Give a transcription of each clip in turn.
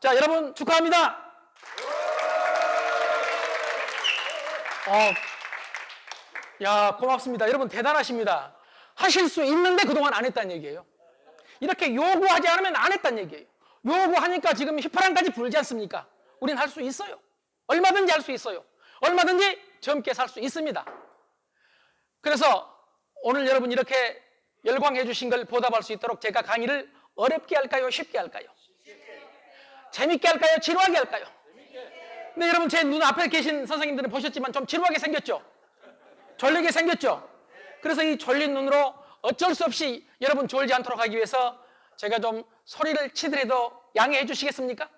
자, 여러분 축하합니다. 야, 고맙습니다. 여러분 대단하십니다. 하실 수 있는데 그동안 안 했다는 얘기예요. 이렇게 요구하지 않으면 안 했다는 얘기예요. 요구하니까 지금 휘파람까지 불지 않습니까? 우린 할 수 있어요. 얼마든지 할 수 있어요. 얼마든지 젊게 살 수 있습니다. 그래서 오늘 여러분 이렇게 열광해 주신 걸 보답할 수 있도록 제가 강의를 어렵게 할까요? 쉽게 할까요? 재밌게 할까요? 지루하게 할까요? 근데 여러분 제 눈앞에 계신 선생님들은 보셨지만 좀 지루하게 생겼죠? 졸리게 생겼죠? 그래서 이 졸린 눈으로 어쩔 수 없이 여러분 졸지 않도록 하기 위해서 제가 좀 소리를 치더라도 양해해 주시겠습니까?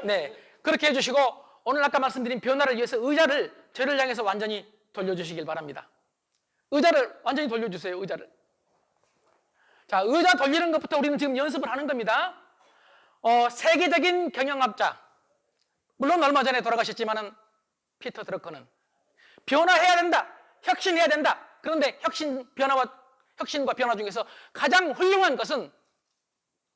네, 그렇게 해주시고 오늘 아까 말씀드린 변화를 위해서 의자를 저를 향해서 완전히 돌려주시길 바랍니다. 의자를 완전히 돌려주세요. 의자를. 자, 의자 돌리는 것부터 우리는 지금 연습을 하는 겁니다. 세계적인 경영학자, 물론 얼마 전에 돌아가셨지만은 피터 드러커는 변화해야 된다, 혁신해야 된다. 그런데 혁신과 변화 중에서 가장 훌륭한 것은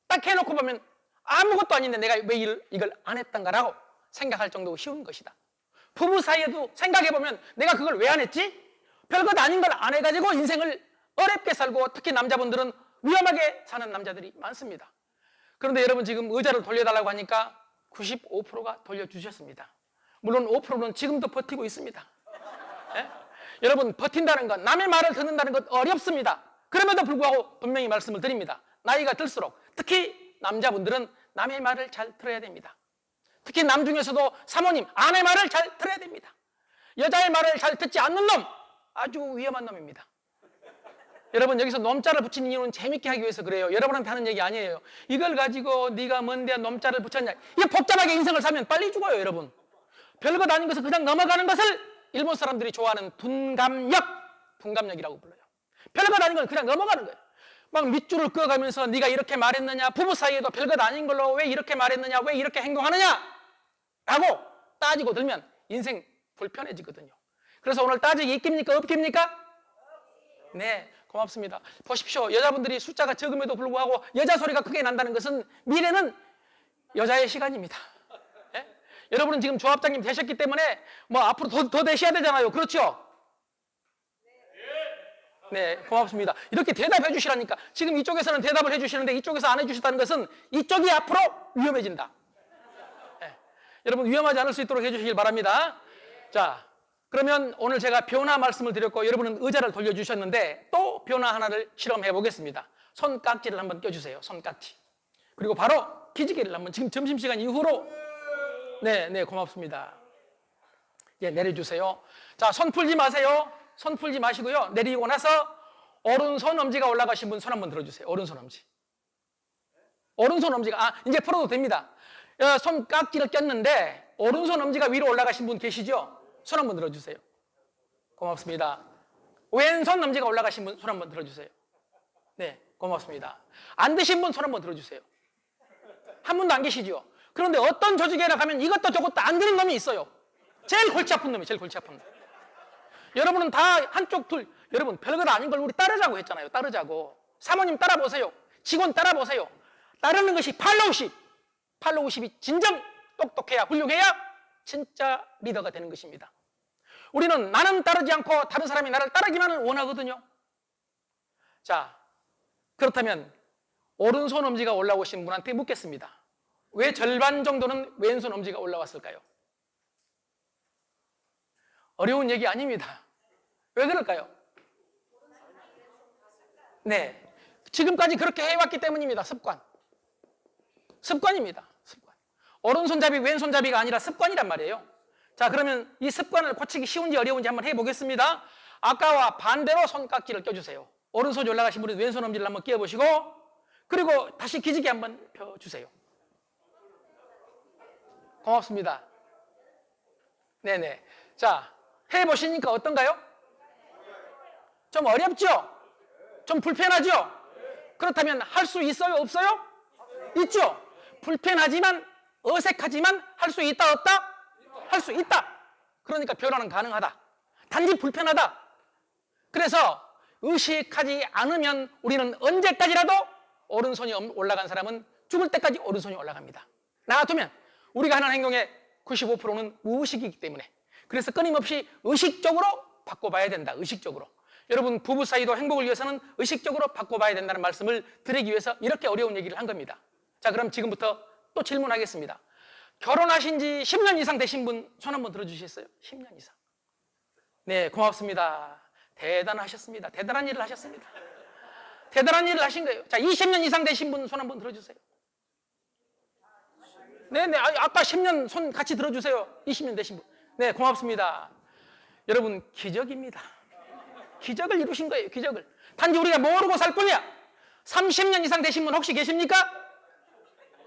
딱 해놓고 보면 아무것도 아닌데 내가 왜 이걸 안 했던가라고 생각할 정도로 쉬운 것이다. 부부 사이에도 생각해보면 내가 그걸 왜 안 했지? 별것 아닌 걸 안 해가지고 인생을 어렵게 살고 특히 남자분들은 위험하게 사는 남자들이 많습니다. 그런데 여러분 지금 의자를 돌려달라고 하니까 95%가 돌려주셨습니다. 물론 5%는 지금도 버티고 있습니다. 예? 여러분 버틴다는 건 남의 말을 듣는다는 건 어렵습니다. 그럼에도 불구하고 분명히 말씀을 드립니다. 나이가 들수록 특히 남자분들은 남의 말을 잘 들어야 됩니다. 특히 남 중에서도 사모님, 아내 말을 잘 들어야 됩니다. 여자의 말을 잘 듣지 않는 놈 아주 위험한 놈입니다. 여러분 여기서 놈자를 붙이는 이유는 재밌게 하기 위해서 그래요. 여러분한테 하는 얘기 아니에요. 이걸 가지고 네가 뭔데 놈자를 붙였냐. 이게 복잡하게 인생을 살면 빨리 죽어요. 여러분 별것 아닌 것을 그냥 넘어가는 것을 일본 사람들이 좋아하는 둔감력이라고 불러요. 별것 아닌 걸 그냥 넘어가는 거예요. 막 밑줄을 그어가면서 네가 이렇게 말했느냐, 부부 사이에도 별것 아닌 걸로 왜 이렇게 말했느냐, 왜 이렇게 행동하느냐 라고 따지고 들면 인생 불편해지거든요. 그래서 오늘 따지기 있깁니까 없깁니까? 네, 고맙습니다. 보십시오. 여자분들이 숫자가 적음에도 불구하고 여자 소리가 크게 난다는 것은 미래는 여자의 시간입니다. 네? 여러분은 지금 조합장님 되셨기 때문에 뭐 앞으로 더 되셔야 되잖아요. 그렇죠? 네, 고맙습니다. 이렇게 대답해 주시라니까. 지금 이쪽에서는 대답을 해 주시는데 이쪽에서 안 해 주셨다는 것은 이쪽이 앞으로 위험해진다. 네, 여러분 위험하지 않을 수 있도록 해 주시길 바랍니다. 자, 그러면 오늘 제가 변화 말씀을 드렸고 여러분은 의자를 돌려주셨는데 또 변화 하나를 실험해 보겠습니다. 손깍지를 한번 껴주세요. 손깍지. 그리고 바로 기지개를 한번 지금 점심시간 이후로 네, 고맙습니다. 예, 내려주세요. 자, 손 풀지 마세요. 손 풀지 마시고요. 내리고 나서 오른손 엄지가 올라가신 분 손 한번 들어주세요. 오른손 엄지. 오른손 엄지가 이제 풀어도 됩니다. 손깍지를 꼈는데 오른손 엄지가 위로 올라가신 분 계시죠? 손 한번 들어주세요. 고맙습니다. 왼손 엄지가 올라가신 분 손 한번 들어주세요. 네, 고맙습니다. 안 드신 분 손 한번 들어주세요. 한 분도 안 계시죠? 그런데 어떤 조직에나 가면 이것도 저것도 안 되는 놈이 있어요. 제일 골치 아픈 놈이 제일 골치 아픈 놈. 여러분은 다 한쪽 둘, 여러분 별것 아닌 걸 우리 따르자고 했잖아요. 따르자고. 사모님 따라보세요. 직원 따라보세요. 따르는 것이 팔로우십이 진정 똑똑해야 훌륭해야 진짜 리더가 되는 것입니다. 우리는 나는 따르지 않고 다른 사람이 나를 따르기만을 원하거든요. 자, 그렇다면 오른손 엄지가 올라오신 분한테 묻겠습니다. 왜 절반 정도는 왼손 엄지가 올라왔을까요? 어려운 얘기 아닙니다. 왜 그럴까요? 네, 지금까지 그렇게 해왔기 때문입니다. 습관입니다. 습관. 오른손잡이 왼손잡이가 아니라 습관이란 말이에요. 자, 그러면 이 습관을 고치기 쉬운지 어려운지 한번 해보겠습니다. 아까와 반대로 손깍지를 껴주세요. 오른손이 올라가신 분은 왼손 엄지를 한번 끼워보시고 그리고 다시 기지개 한번 펴주세요. 고맙습니다. 네네. 자, 해보시니까 어떤가요? 좀 어렵죠? 좀 불편하죠? 그렇다면 할 수 있어요? 없어요? 있죠? 불편하지만 어색하지만 할 수 있다 없다? 할 수 있다. 그러니까 변화는 가능하다. 단지 불편하다. 그래서 의식하지 않으면 우리는 언제까지라도 오른손이 올라간 사람은 죽을 때까지 오른손이 올라갑니다. 놔두면 우리가 하는 행동의 95%는 무의식이기 때문에, 그래서 끊임없이 의식적으로 바꿔봐야 된다. 의식적으로. 여러분, 부부 사이도 행복을 위해서는 의식적으로 바꿔봐야 된다는 말씀을 드리기 위해서 이렇게 어려운 얘기를 한 겁니다. 자, 그럼 지금부터 또 질문하겠습니다. 결혼하신 지 10년 이상 되신 분 손 한번 들어주시겠어요? 10년 이상. 네, 고맙습니다. 대단하셨습니다. 대단한 일을 하셨습니다. 대단한 일을 하신 거예요. 자, 20년 이상 되신 분 손 한번 들어주세요. 네네, 아까 10년 손 같이 들어주세요. 20년 되신 분. 네, 고맙습니다. 여러분, 기적입니다. 기적을 이루신 거예요. 기적을. 단지 우리가 모르고 살 뿐이야. 30년 이상 되신 분 혹시 계십니까?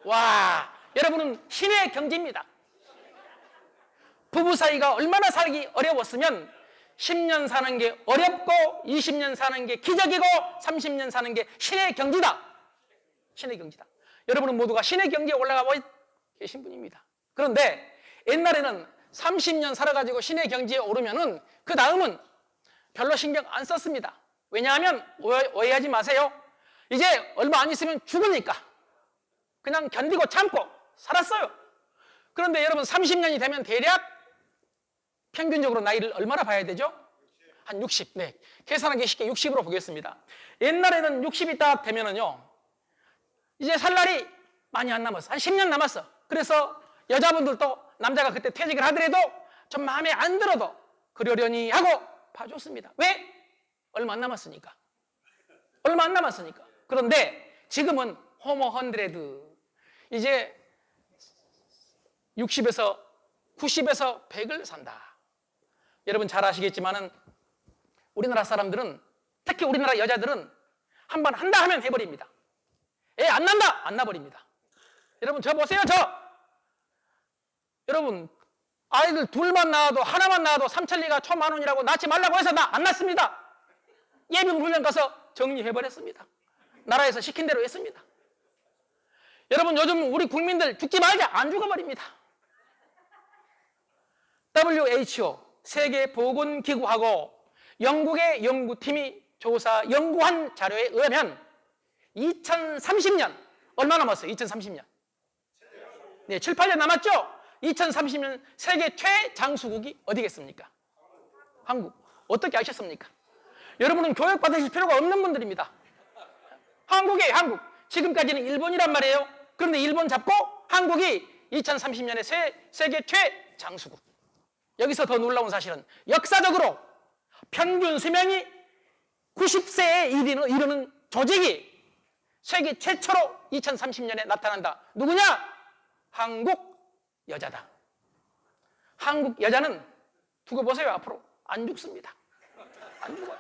와, 여러분은 신의 경지입니다. 부부 사이가 얼마나 살기 어려웠으면 10년 사는 게 어렵고 20년 사는 게 기적이고 30년 사는 게 신의 경지다. 신의 경지다. 여러분은 모두가 신의 경지에 올라가 계신 분입니다. 그런데 옛날에는 30년 살아가지고 신의 경지에 오르면은 그 다음은 별로 신경 안 썼습니다. 왜냐하면 오해하지 마세요. 이제 얼마 안 있으면 죽으니까 그냥 견디고 참고 살았어요. 그런데 여러분 30년이 되면 대략 평균적으로 나이를 얼마나 봐야 되죠? 한 60. 네. 계산하기 쉽게 60으로 보겠습니다. 옛날에는 60이 딱 되면은요, 이제 살 날이 많이 안 남았어. 한 10년 남았어. 그래서 여자분들도 남자가 그때 퇴직을 하더라도 좀 마음에 안 들어도 그러려니 하고 봐줬습니다. 왜? 얼마 안 남았으니까. 얼마 안 남았으니까. 그런데 지금은 호모 헌드레드. 이제 60에서 90에서 100을 산다. 여러분 잘 아시겠지만은 우리나라 사람들은, 특히 우리나라 여자들은 한번 한다 하면 해버립니다. 애 안 난다! 안 나버립니다. 여러분 저 보세요, 저! 여러분 아이들 둘만 낳아도, 하나만 낳아도 삼천리가 초만원이라고 낳지 말라고 해서 나 안 낳습니다. 예비군 훈련 가서 정리해버렸습니다. 나라에서 시킨 대로 했습니다. 여러분 요즘 우리 국민들 죽지 말자, 안 죽어버립니다. WHO 세계보건기구하고 영국의 연구팀이 연구한 자료에 의하면 2030년 얼마 남았어요? 2030년. 네, 7, 8년 남았죠? 2030년 세계 최장수국이 어디겠습니까? 한국. 어떻게 아셨습니까? 여러분은 교육받으실 필요가 없는 분들입니다. 한국이에요, 한국. 지금까지는 일본이란 말이에요. 그런데 일본 잡고 한국이 2030년에 세계 최장수국. 여기서 더 놀라운 사실은 역사적으로 평균 수명이 90세에 이르는 조직이 세계 최초로 2030년에 나타난다. 누구냐? 한국 여자다. 한국 여자는 두고 보세요. 앞으로 안 죽습니다. 안 죽어요.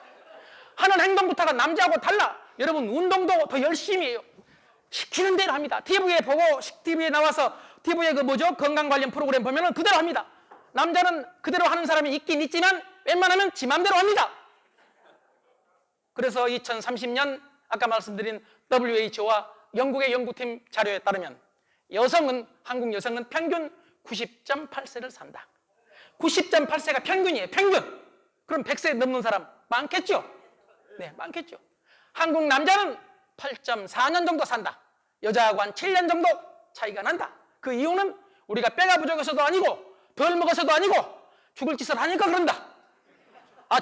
하는 행동부터가 남자하고 달라. 여러분 운동도 더 열심히 해요. 시키는 대로 합니다. TV에 보고, TV에 나와서 TV에 건강 관련 프로그램 보면은 그대로 합니다. 남자는 그대로 하는 사람이 있긴 있지만 웬만하면 지 맘대로 합니다. 그래서 2030년 아까 말씀드린 WHO와 영국의 연구팀 자료에 따르면 한국 여성은 평균 90.8세를 산다. 90.8세가 평균이에요. 평균. 그럼 100세 넘는 사람 많겠죠? 네, 많겠죠. 한국 남자는 8.4년 정도 산다. 여자하고 한 7년 정도 차이가 난다. 그 이유는 우리가 뼈가 부족해서도 아니고 덜 먹어서도 아니고 죽을 짓을 하니까 그런다.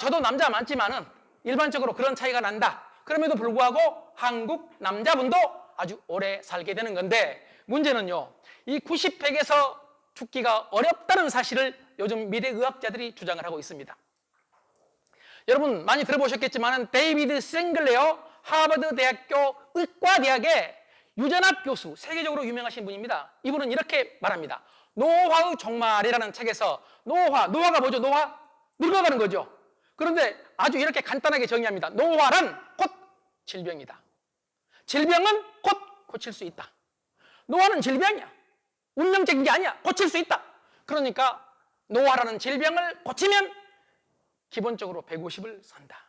저도 남자 많지만은 일반적으로 그런 차이가 난다. 그럼에도 불구하고 한국 남자분도 아주 오래 살게 되는 건데, 문제는요, 이 90, 100에서 죽기가 어렵다는 사실을 요즘 미래의학자들이 주장을 하고 있습니다. 여러분 많이 들어보셨겠지만은 데이비드 싱글레어 하버드 대학교 의과대학의 유전학 교수, 세계적으로 유명하신 분입니다. 이분은 이렇게 말합니다. 노화의 종말이라는 책에서 노화가 뭐죠? 노화? 늙어가는 거죠. 그런데 아주 이렇게 간단하게 정의합니다. 노화란 곧 질병이다. 질병은 곧 고칠 수 있다. 노화는 질병이야. 운명적인 게 아니야. 고칠 수 있다. 그러니까 노화라는 질병을 고치면 기본적으로 150을 산다.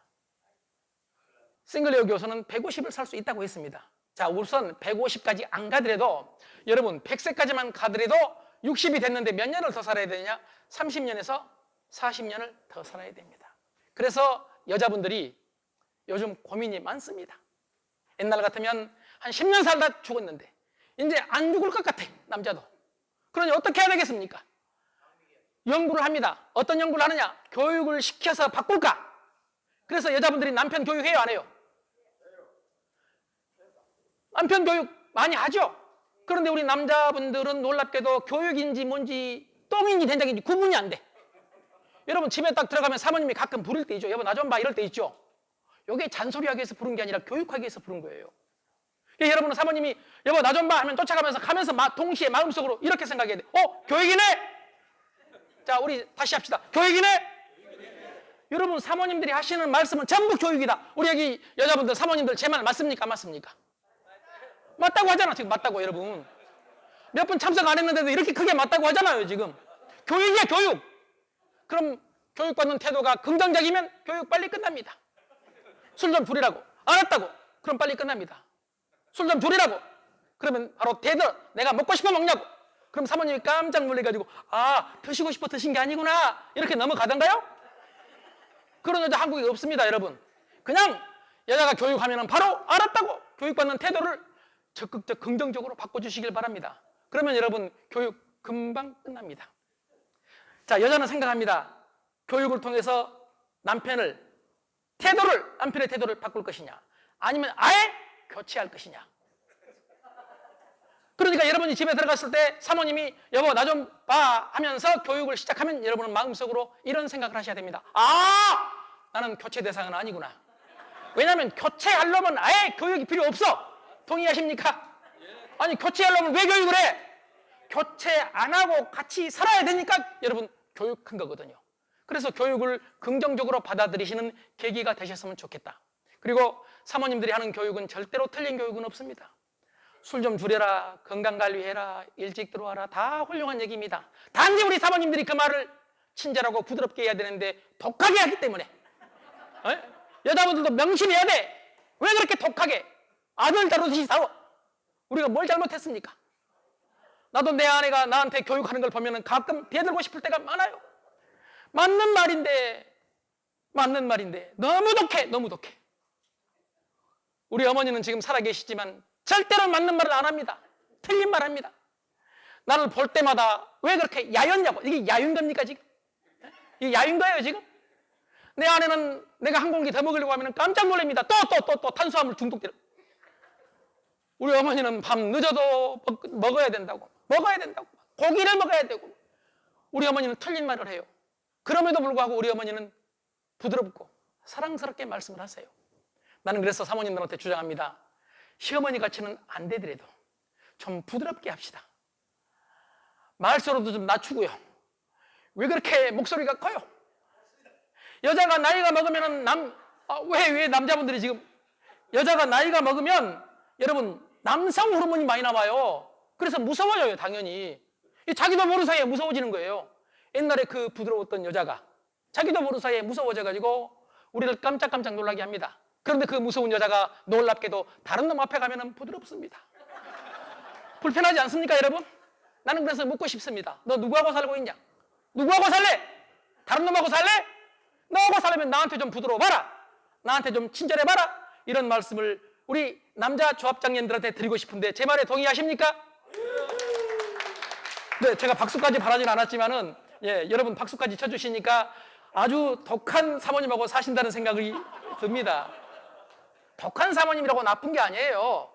싱글레어 교수는 150을 살 수 있다고 했습니다. 자, 우선 150까지 안 가더라도, 여러분 100세까지만 가더라도 60이 됐는데 몇 년을 더 살아야 되냐? 30년에서 40년을 더 살아야 됩니다. 그래서 여자분들이 요즘 고민이 많습니다. 옛날 같으면 한 10년 살다 죽었는데 이제 안 죽을 것 같아, 남자도. 그러니 어떻게 해야 되겠습니까? 연구를 합니다. 어떤 연구를 하느냐? 교육을 시켜서 바꿀까? 그래서 여자분들이 남편 교육해요, 안 해요? 남편 교육 많이 하죠? 그런데 우리 남자분들은 놀랍게도 교육인지 뭔지 똥인지 된장인지 구분이 안 돼. 여러분 집에 딱 들어가면 사모님이 가끔 부를 때 있죠. 여보 나 좀 봐 이럴 때 있죠. 이게 잔소리하기 위해서 부른 게 아니라 교육하기 위해서 부른 거예요. 그러니까 여러분은 사모님이 여보 나 좀 봐 하면 쫓아가면서 동시에 마음속으로 이렇게 생각해야 돼. 교육이네? 자 우리 다시 합시다. 교육이네? 여러분 사모님들이 하시는 말씀은 전부 교육이다. 우리 여기 여자분들 사모님들 제 말 맞습니까? 안 맞습니까? 맞다고 하잖아 지금. 맞다고 여러분 몇 분 참석 안 했는데도 이렇게 크게 맞다고 하잖아요 지금. 교육이야 교육. 그럼 교육받는 태도가 긍정적이면 교육 빨리 끝납니다. 술 좀 줄이라고 알았다고 그럼 빨리 끝납니다. 술 좀 줄이라고 그러면 바로 대들 내가 먹고 싶어 먹냐고 그럼 사모님이 깜짝 놀래가지고 아 드시고 싶어 드신 게 아니구나 이렇게 넘어가던가요? 그런 여자 한국에 없습니다 여러분. 그냥 여자가 교육하면 바로 알았다고 교육받는 태도를 적극적 긍정적으로 바꿔주시길 바랍니다. 그러면 여러분 교육 금방 끝납니다. 자 여자는 생각합니다. 교육을 통해서 남편의 태도를 바꿀 것이냐 아니면 아예 교체할 것이냐. 그러니까 여러분이 집에 들어갔을 때 사모님이 여보 나 좀 봐 하면서 교육을 시작하면 여러분은 마음속으로 이런 생각을 하셔야 됩니다. 아 나는 교체 대상은 아니구나. 왜냐하면 교체하려면 아예 교육이 필요 없어. 동의하십니까? 아니 교체하려면 왜 교육을 해? 교체 안 하고 같이 살아야 되니까 여러분 교육한 거거든요. 그래서 교육을 긍정적으로 받아들이시는 계기가 되셨으면 좋겠다. 그리고 사모님들이 하는 교육은 절대로 틀린 교육은 없습니다. 술 좀 줄여라, 건강관리해라, 일찍 들어와라 다 훌륭한 얘기입니다. 단지 우리 사모님들이 그 말을 친절하고 부드럽게 해야 되는데 독하게 하기 때문에 여자분들도 명심해야 돼. 왜 그렇게 독하게 아들 다루듯이 다뤄? 우리가 뭘 잘못했습니까? 나도 내 아내가 나한테 교육하는 걸 보면 가끔 대들고 싶을 때가 많아요. 맞는 말인데 너무 독해. 우리 어머니는 지금 살아계시지만 절대로 맞는 말을 안 합니다. 틀린 말 합니다. 나를 볼 때마다 왜 그렇게 야였냐고. 이게 야윈 겁니까 지금? 이게 야윈 거예요 지금? 내 아내는 내가 한 공기 더 먹으려고 하면 깜짝 놀랍니다. 또 탄수화물 중독되는. 우리 어머니는 밤 늦어도 먹어야 된다고. 고기를 먹어야 되고. 우리 어머니는 틀린 말을 해요. 그럼에도 불구하고 우리 어머니는 부드럽고 사랑스럽게 말씀을 하세요. 나는 그래서 사모님들한테 주장합니다. 시어머니 같이는 안 되더라도 좀 부드럽게 합시다. 말소리도 좀 낮추고요. 왜 그렇게 목소리가 커요? 여자가 나이가 먹으면 왜 남자분들이 지금 여자가 나이가 먹으면 여러분 남성 호르몬이 많이 나와요. 그래서 무서워져요 당연히. 자기도 모르는 사이에 무서워지는 거예요. 옛날에 그 부드러웠던 여자가 자기도 모르는 사이에 무서워져가지고 우리를 깜짝깜짝 놀라게 합니다. 그런데 그 무서운 여자가 놀랍게도 다른 놈 앞에 가면 부드럽습니다. 불편하지 않습니까 여러분? 나는 그래서 묻고 싶습니다. 너 누구하고 살고 있냐? 누구하고 살래? 다른 놈하고 살래? 너하고 살려면 나한테 좀 부드러워봐라. 나한테 좀 친절해봐라. 이런 말씀을 우리 남자 조합장님들한테 드리고 싶은데 제 말에 동의하십니까? 네, 제가 박수까지 바라진 않았지만은 여러분 박수까지 쳐주시니까 아주 독한 사모님하고 사신다는 생각이 듭니다. 독한 사모님이라고 나쁜 게 아니에요.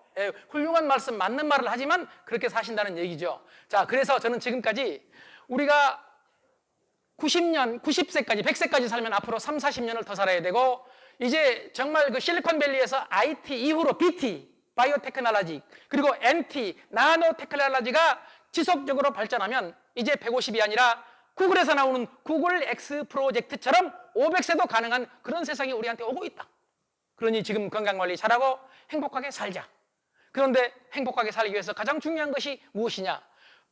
훌륭한 말씀, 맞는 말을 하지만 그렇게 사신다는 얘기죠. 자, 그래서 저는 지금까지 우리가 90년, 90세까지, 100세까지 살면 앞으로 3, 40년을 더 살아야 되고 이제 정말 그 실리콘밸리에서 IT 이후로 BT, 바이오 테크놀로지, 그리고 NT, 나노 테크놀로지가 지속적으로 발전하면 이제 150이 아니라 구글에서 나오는 구글 X 프로젝트처럼 500세도 가능한 그런 세상이 우리한테 오고 있다. 그러니 지금 건강관리 잘하고 행복하게 살자. 그런데 행복하게 살기 위해서 가장 중요한 것이 무엇이냐?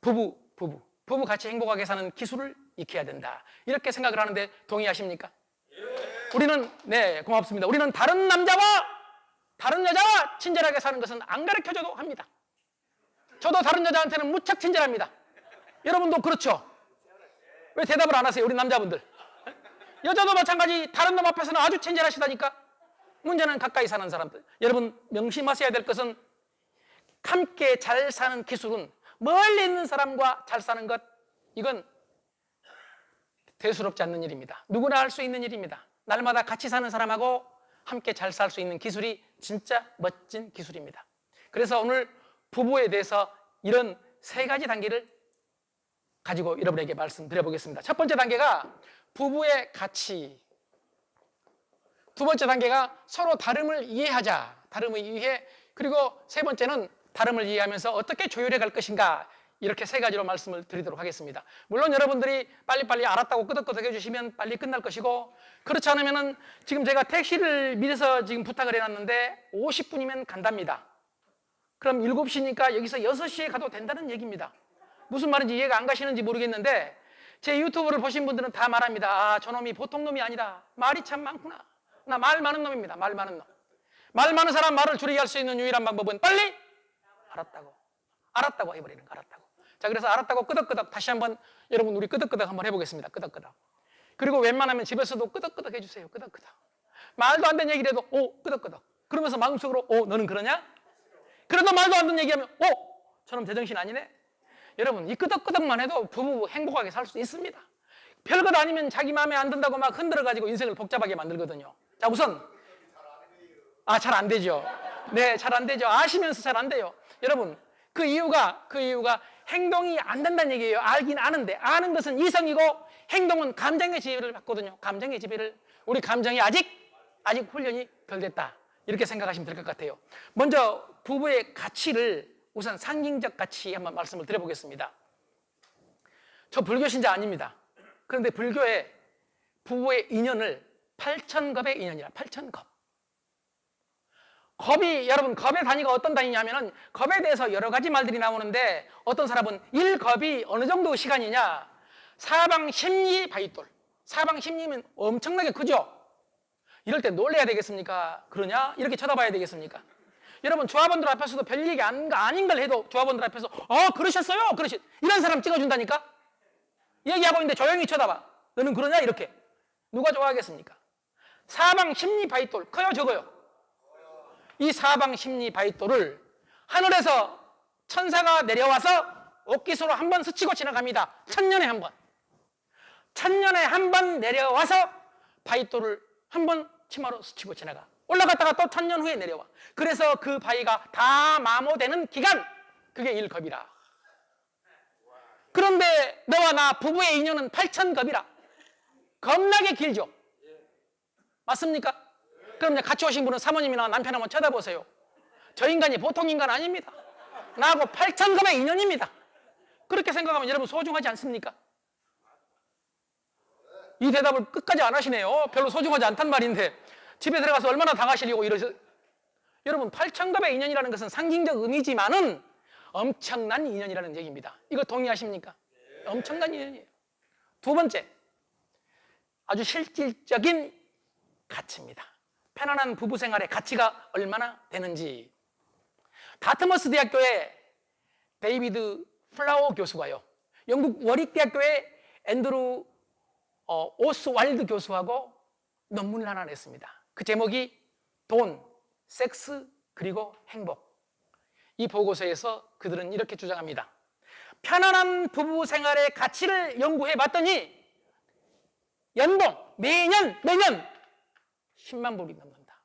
부부 같이 행복하게 사는 기술을 익혀야 된다. 이렇게 생각을 하는데 동의하십니까? 우리는 고맙습니다. 우리는 다른 남자와 다른 여자와 친절하게 사는 것은 안 가르쳐줘도 합니다. 저도 다른 여자한테는 무척 친절합니다. 여러분도 그렇죠? 왜 대답을 안 하세요? 우리 남자분들. 여자도 마찬가지 다른 놈 앞에서는 아주 친절하시다니까. 문제는 가까이 사는 사람들. 여러분 명심하셔야 될 것은 함께 잘 사는 기술은 멀리 있는 사람과 잘 사는 것, 이건 대수롭지 않는 일입니다. 누구나 할 수 있는 일입니다. 날마다 같이 사는 사람하고 함께 잘 살 수 있는 기술이 진짜 멋진 기술입니다. 그래서 오늘 부부에 대해서 이런 3가지 단계를 가지고 여러분에게 말씀드려 보겠습니다. 첫 번째 단계가 부부의 가치. 두 번째 단계가 서로 다름을 이해하자. 다름을 이해해. 그리고 세 번째는 다름을 이해하면서 어떻게 조율해 갈 것인가. 이렇게 3가지로 말씀을 드리도록 하겠습니다. 물론 여러분들이 빨리빨리 알았다고 끄덕끄덕 해주시면 빨리 끝날 것이고, 그렇지 않으면은 지금 제가 택시를 미래서 지금 부탁을 해놨는데 50분이면 간답니다. 그럼 7시니까 여기서 6시에 가도 된다는 얘기입니다. 무슨 말인지 이해가 안 가시는지 모르겠는데 제 유튜브를 보신 분들은 다 말합니다. 아, 저놈이 보통 놈이 아니다. 말이 참 많구나. 나 말 많은 놈입니다. 말 많은 놈. 말 많은 사람 말을 줄이게 할 수 있는 유일한 방법은 빨리 알았다고 해버리는 거. 알았다고. 자, 그래서 알았다고 끄덕끄덕 다시 한번 여러분 우리 끄덕끄덕 한번 해보겠습니다. 끄덕끄덕. 그리고 웬만하면 집에서도 끄덕끄덕 해주세요. 끄덕끄덕. 말도 안 되는 얘기를 해도 오 끄덕끄덕. 그러면서 마음속으로 오 너는 그러냐? 그래도 말도 안 되는 얘기하면 오 저놈 제정신 아니네. 여러분 이 끄덕끄덕만 해도 부부 행복하게 살 수 있습니다. 별것 아니면 자기 마음에 안 든다고 막 흔들어가지고 인생을 복잡하게 만들거든요. 자, 우선 잘 안 되죠. 네, 잘 안 되죠. 아시면서 잘 안 돼요. 여러분 그 이유가 행동이 안 된다는 얘기예요. 알긴 아는데 아는 것은 이성이고 행동은 감정의 지배를 받거든요. 감정의 지배를. 우리 감정이 아직 훈련이 덜 됐다. 이렇게 생각하시면 될 것 같아요. 먼저 부부의 가치를 우선 상징적 가치 한번 말씀을 드려보겠습니다. 저 불교 신자 아닙니다. 그런데 불교에 부부의 인연을 8,000겁의 인연이라 8,000겁. 겁이 여러분 겁의 단위가 어떤 단위냐면은 겁에 대해서 여러 가지 말들이 나오는데 어떤 사람은 1겁이 어느 정도 시간이냐 사방 십리 바윗돌. 사방 십리면 엄청나게 크죠. 이럴 때 놀래야 되겠습니까? 그러냐? 이렇게 쳐다봐야 되겠습니까? 여러분 조합원들 앞에서도 별 얘기 아닌 걸 해도 조합원들 앞에서 그러셨어요? 이런 사람 찍어준다니까? 얘기하고 있는데 조용히 쳐다봐. 너는 그러냐? 이렇게. 누가 좋아하겠습니까? 사방 십리 바윗돌 커요 적어요? 이 사방 십리 바윗돌을 하늘에서 천사가 내려와서 옥기소로 한 번 스치고 지나갑니다. 1000년에 한 번. 1000년에 한 번 내려와서 바윗돌을 한 번 치마로 스치고 지나가. 올라갔다가 또 1000년 후에 내려와. 그래서 그 바위가 다 마모되는 기간, 그게 1겁이라. 그런데 너와 나 부부의 인연은 8,000겁이라. 겁나게 길죠. 맞습니까? 그럼 이제 같이 오신 분은 사모님이나 남편 한번 쳐다보세요. 저 인간이 보통 인간 아닙니다. 나하고 8,000겁의 인연입니다. 그렇게 생각하면 여러분 소중하지 않습니까? 이 대답을 끝까지 안 하시네요. 별로 소중하지 않단 말인데 집에 들어가서 얼마나 당하시려고 이러세요. 여러분 8,000겁의 인연이라는 것은 상징적 의미지만은 엄청난 인연이라는 얘기입니다. 이거 동의하십니까? 엄청난 인연이에요. 두 번째, 아주 실질적인 가치입니다. 편안한 부부 생활의 가치가 얼마나 되는지. 다트머스 대학교의 데이비드 플라워 교수가요, 영국 워릭대학교의 앤드루 오스왈드 교수하고 논문을 하나 냈습니다. 그 제목이 돈, 섹스, 그리고 행복. 이 보고서에서 그들은 이렇게 주장합니다. 편안한 부부 생활의 가치를 연구해 봤더니 연봉 매년 10만 불이 넘는다.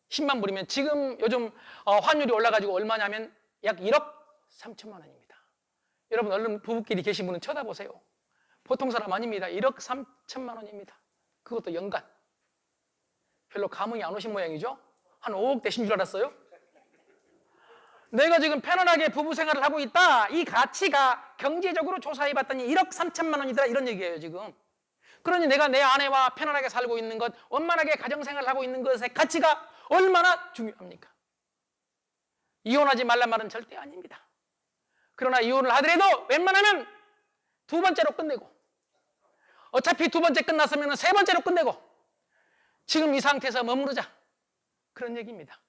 10만 불이면 지금 요즘 환율이 올라가지고 얼마냐면 약 1억 3천만 원입니다. 여러분 얼른 부부끼리 계신 분은 쳐다보세요. 보통 사람 아닙니다. 1억 3천만 원입니다. 그것도 연간. 별로 감흥이 안 오신 모양이죠? 한 5억 되신 줄 알았어요? 내가 지금 편안하게 부부 생활을 하고 있다. 이 가치가 경제적으로 조사해 봤더니 1억 3천만 원이다. 이런 얘기예요 지금. 그러니 내가 내 아내와 편안하게 살고 있는 것, 원만하게 가정생활을 하고 있는 것의 가치가 얼마나 중요합니까? 이혼하지 말란 말은 절대 아닙니다. 그러나 이혼을 하더라도 웬만하면 두 번째로 끝내고, 어차피 두 번째 끝났으면 세 번째로 끝내고 지금 이 상태에서 머무르자, 그런 얘기입니다.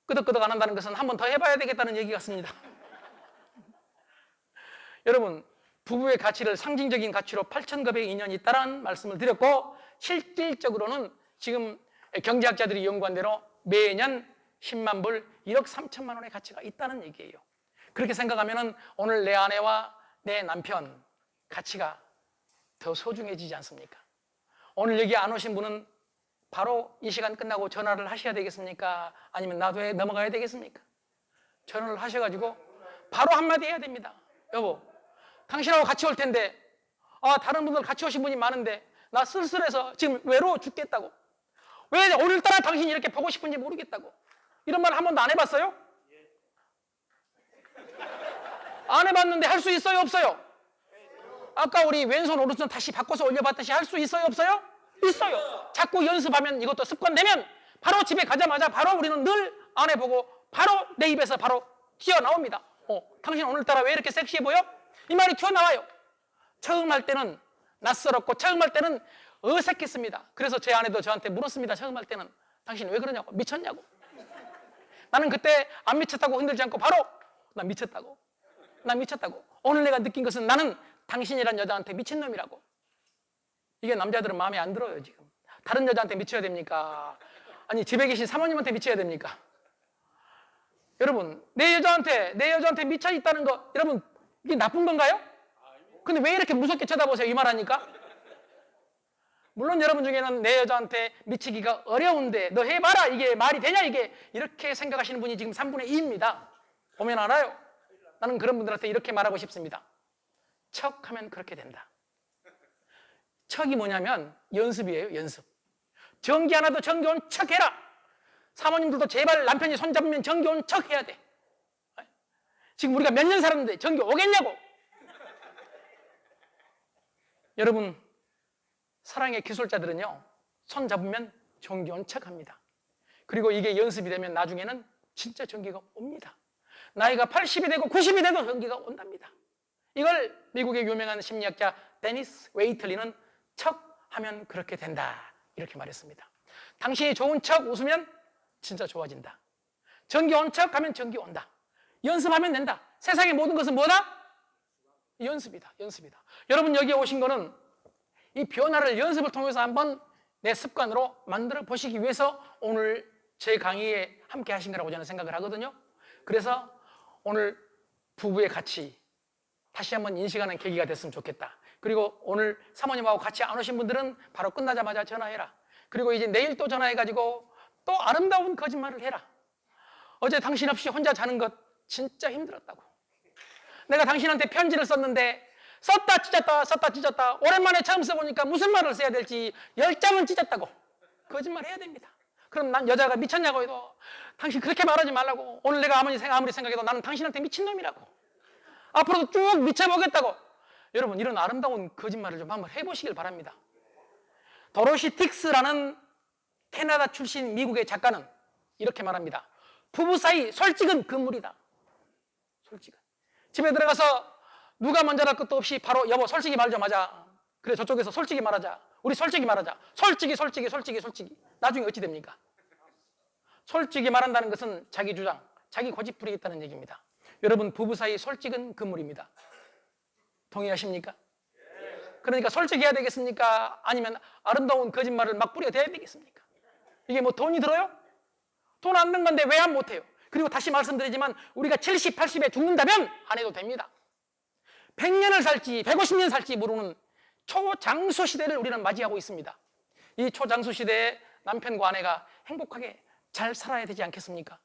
끄덕끄덕 안 한다는 것은 한 번 더 해봐야 되겠다는 얘기 같습니다. 여러분 부부의 가치를 상징적인 가치로 8,000겁의 인연이 있다는 말씀을 드렸고, 실질적으로는 지금 경제학자들이 연구한 대로 매년 10만 불, 1억 3천만 원의 가치가 있다는 얘기예요. 그렇게 생각하면은 오늘 내 아내와 내 남편 가치가 더 소중해지지 않습니까? 오늘 여기 안 오신 분은 바로 이 시간 끝나고 전화를 하셔야 되겠습니까? 아니면 나도에 넘어가야 되겠습니까? 전화를 하셔가지고 바로 한마디 해야 됩니다. 여보, 당신하고 같이 올 텐데 다른 분들 같이 오신 분이 많은데 나 쓸쓸해서 지금 외로워 죽겠다고. 왜 오늘따라 당신이 이렇게 보고 싶은지 모르겠다고. 이런 말 한 번도 안 해봤어요? 안 해봤는데 할 수 있어요, 없어요? 아까 우리 왼손 오른손 다시 바꿔서 올려봤듯이 할 수 있어요, 없어요? 있어요. 자꾸 연습하면, 이것도 습관되면 바로 집에 가자마자 바로 우리는 늘 아내 보고 바로 내 입에서 바로 튀어나옵니다. 당신 오늘따라 왜 이렇게 섹시해 보여? 이 말이 튀어나와요. 처음 할 때는 낯설었고 처음 할 때는 어색했습니다. 그래서 제 아내도 저한테 물었습니다. 처음 할 때는 당신 왜 그러냐고, 미쳤냐고. 나는 그때 안 미쳤다고 흔들지 않고 바로 나 미쳤다고. 오늘 내가 느낀 것은 나는 당신이란 여자한테 미친놈이라고. 이게 남자들은 마음에 안 들어요. 지금 다른 여자한테 미쳐야 됩니까? 아니 집에 계신 사모님한테 미쳐야 됩니까? 여러분 내 여자한테 미쳐 있다는 거 여러분 이게 나쁜 건가요? 근데 왜 이렇게 무섭게 쳐다보세요? 이 말하니까. 물론 여러분 중에는 내 여자한테 미치기가 어려운데 너 해봐라, 이게 말이 되냐, 이게 이렇게 생각하시는 분이 지금 3분의 2입니다 보면 알아요. 나는 그런 분들한테 이렇게 말하고 싶습니다. 척하면 그렇게 된다. 척이 뭐냐면 연습이에요. 연습. 정기 하나도 정겨운 척 해라. 사모님들도 제발 남편이 손잡으면 정겨운 척 해야 돼. 지금 우리가 몇 년 살았는데 정기 오겠냐고. 여러분 사랑의 기술자들은요 손 잡으면 정겨운 척 합니다. 그리고 이게 연습이 되면 나중에는 진짜 정기가 옵니다. 나이가 80이 되고 90이 돼도 정기가 온답니다. 이걸 미국의 유명한 심리학자 데니스 웨이틀리는 척하면 그렇게 된다 이렇게 말했습니다. 당신이 좋은 척 웃으면 진짜 좋아진다. 정기 온 척 하면 정기 온다. 연습하면 된다. 세상의 모든 것은 뭐다? 연습이다. 여러분 여기 오신 거는 이 변화를 연습을 통해서 한번 내 습관으로 만들어 보시기 위해서 오늘 제 강의에 함께 하신 거라고 저는 생각을 하거든요. 그래서 오늘 부부의 가치 다시 한번 인식하는 계기가 됐으면 좋겠다. 그리고 오늘 사모님하고 같이 안 오신 분들은 바로 끝나자마자 전화해라. 그리고 이제 내일 또 전화해가지고 또 아름다운 거짓말을 해라. 어제 당신 없이 혼자 자는 것 진짜 힘들었다고. 내가 당신한테 편지를 썼는데 썼다 찢었다 오랜만에 처음 써보니까 무슨 말을 써야 될지 10장은 찢었다고. 거짓말 해야 됩니다. 그럼 난 여자가 미쳤냐고 해도 당신 그렇게 말하지 말라고. 오늘 내가 아무리 생각해도 나는 당신한테 미친놈이라고. 앞으로도 쭉 미쳐보겠다고. 여러분 이런 아름다운 거짓말을 좀 한번 해보시길 바랍니다. 도로시 틱스라는 캐나다 출신 미국의 작가는 이렇게 말합니다. 부부 사이 솔직은 금물이다. 솔직은. 집에 들어가서 누가 먼저 할 것도 없이 바로 여보 솔직히 말 좀 하자. 그래 저쪽에서 솔직히 말하자. 우리 솔직히 말하자. 솔직히. 나중에 어찌 됩니까? 솔직히 말한다는 것은 자기 주장, 자기 고집 부리겠다는 얘기입니다. 여러분 부부 사이 솔직은 금물입니다. 동의하십니까? 그러니까 솔직해야 되겠습니까? 아니면 아름다운 거짓말을 막 뿌려대야 되겠습니까? 이게 뭐 돈이 들어요? 돈 안 든 건데 왜 안 못해요? 그리고 다시 말씀드리지만 우리가 70, 80에 죽는다면 안 해도 됩니다. 100년을 살지 150년 살지 모르는 초장수 시대를 우리는 맞이하고 있습니다. 이 초장수 시대에 남편과 아내가 행복하게 잘 살아야 되지 않겠습니까?